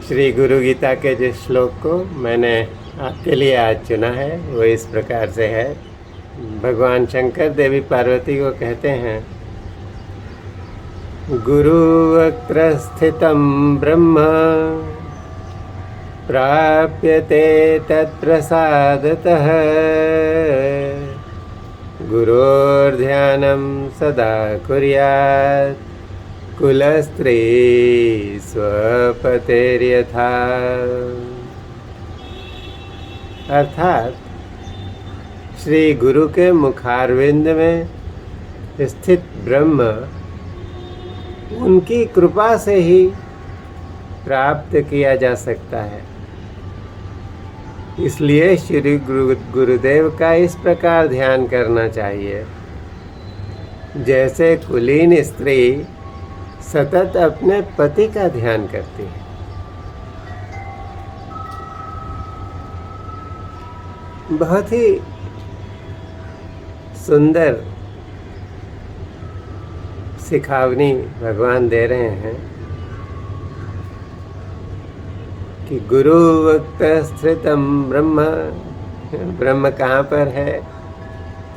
श्री गुरु गीता के जिस श्लोक को मैंने आपके लिए आज चुना है वो इस प्रकार से है। भगवान शंकर देवी पार्वती को कहते हैं, गुरु वक्त्र स्थितं ब्रह्म प्राप्यते तत्प्रसादतः गुरोर्ध्यानं सदा कुर्यात् कुलस्त्री स्वपतेर्यथा। अर्थात श्री गुरु के मुखारविंद में स्थित ब्रह्म उनकी कृपा से ही प्राप्त किया जा सकता है। इसलिए श्री गुरुदेव का इस प्रकार ध्यान करना चाहिए जैसे कुलीन स्त्री सतत अपने पति का ध्यान करती है। बहुत ही सुंदर सिखावनी भगवान दे रहे हैं कि गुरु वक्त स्थितम ब्रह्म, ब्रह्म कहाँ पर है?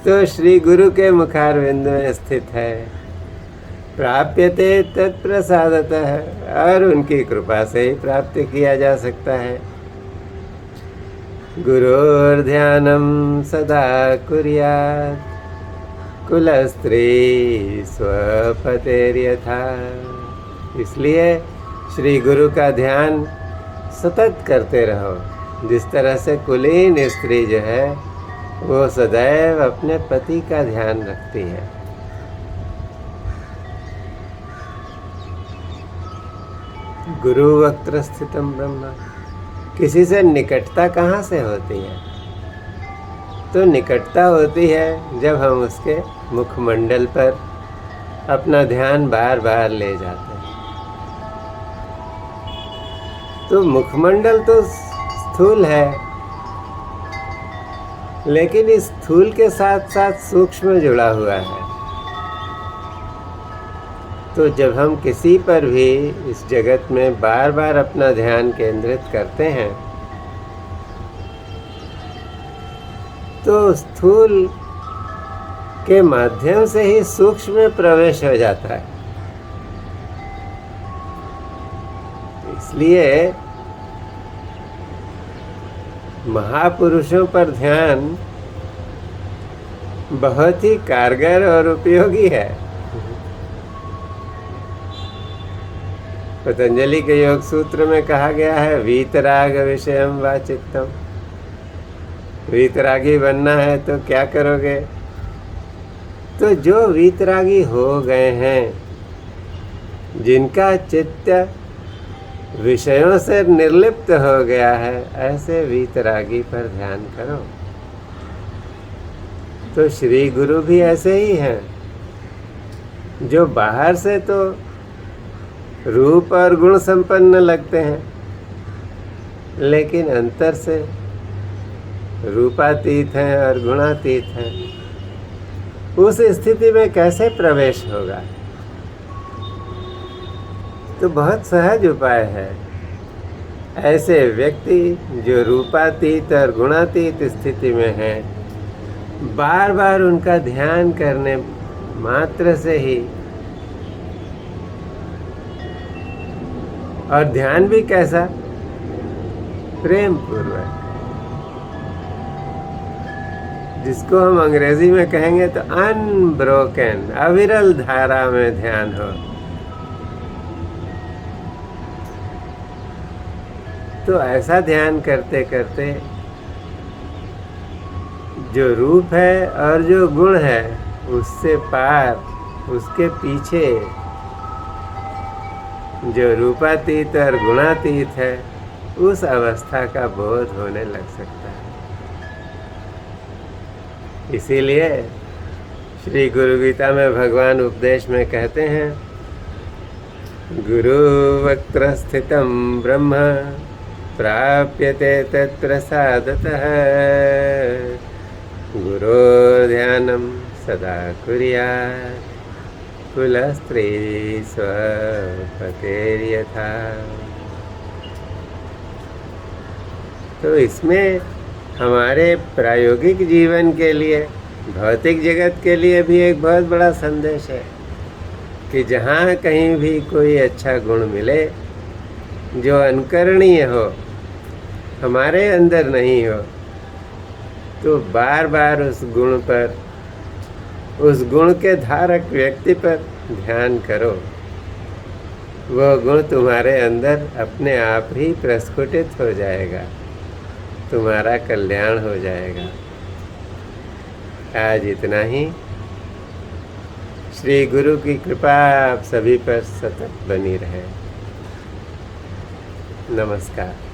तो श्री गुरु के मुखारविंद में स्थित है। प्राप्यते तत्प्रसादतः, और उनकी कृपा से ही प्राप्त किया जा सकता है। गुरोर्ध्यानं सदा कुर्यात् कुलस्त्री स्वपतेर्यथा। इसलिए श्री गुरु का ध्यान सतत करते रहो, जिस तरह से कुलीन स्त्री जो है वो सदैव अपने पति का ध्यान रखती है। गुरु वक्त्र स्थितम ब्रह्म, किसी से निकटता कहाँ से होती है? तो निकटता होती है जब हम उसके मुखमंडल पर अपना ध्यान बार बार ले जाते हैं। तो मुखमंडल तो स्थूल है, लेकिन इस स्थूल के साथ साथ सूक्ष्म जुड़ा हुआ है। तो जब हम किसी पर भी इस जगत में बार बार अपना ध्यान केंद्रित करते हैं तो स्थूल के माध्यम से ही सूक्ष्म में प्रवेश हो जाता है। इसलिए महापुरुषों पर ध्यान बहुत ही कारगर और उपयोगी है। पतंजलि के योग सूत्र में कहा गया है, वीतराग विषयम वा चित्तम। वीतरागी बनना है तो क्या करोगे? तो जो वीतरागी हो गए हैं, जिनका चित्त विषयों से निर्लिप्त हो गया है, ऐसे वीतरागी पर ध्यान करो। तो श्री गुरु भी ऐसे ही हैं, जो बाहर से तो रूप और गुण संपन्न लगते हैं, लेकिन अंतर से रूपातीत हैं और गुणातीत हैं। उस स्थिति में कैसे प्रवेश होगा? तो बहुत सहज उपाय है। ऐसे व्यक्ति जो रूपातीत और गुणातीत स्थिति में हैं, बार बार उनका ध्यान करने मात्र से ही, और ध्यान भी कैसा? प्रेम पूर्वक, जिसको हम अंग्रेजी में कहेंगे तो अनब्रोकन, अविरल धारा में ध्यान हो। तो ऐसा ध्यान करते करते जो रूप है और जो गुण है उससे पार, उसके पीछे जो रूपातीत और गुणातीत है, उस अवस्था का बोध होने लग सकता है। इसीलिए श्री गुरु गीता में भगवान उपदेश में कहते हैं, गुरु वक्त्र स्थितं ब्रह्म प्राप्यते तत्प्रसादतः गुरोर्ध्यानं सदा कुर्यात् कुलस्त्री स्वपतेर्यथा। तो इसमें हमारे प्रायोगिक जीवन के लिए, भौतिक जगत के लिए भी एक बहुत बड़ा संदेश है कि जहाँ कहीं भी कोई अच्छा गुण मिले जो अनुकरणीय हो, हमारे अंदर नहीं हो, तो बार बार उस गुण पर, उस गुण के धारक व्यक्ति पर ध्यान करो। वह गुण तुम्हारे अंदर अपने आप ही प्रस्फुटित हो जाएगा, तुम्हारा कल्याण हो जाएगा। आज इतना ही। श्री गुरु की कृपा आप सभी पर सतत बनी रहे। नमस्कार।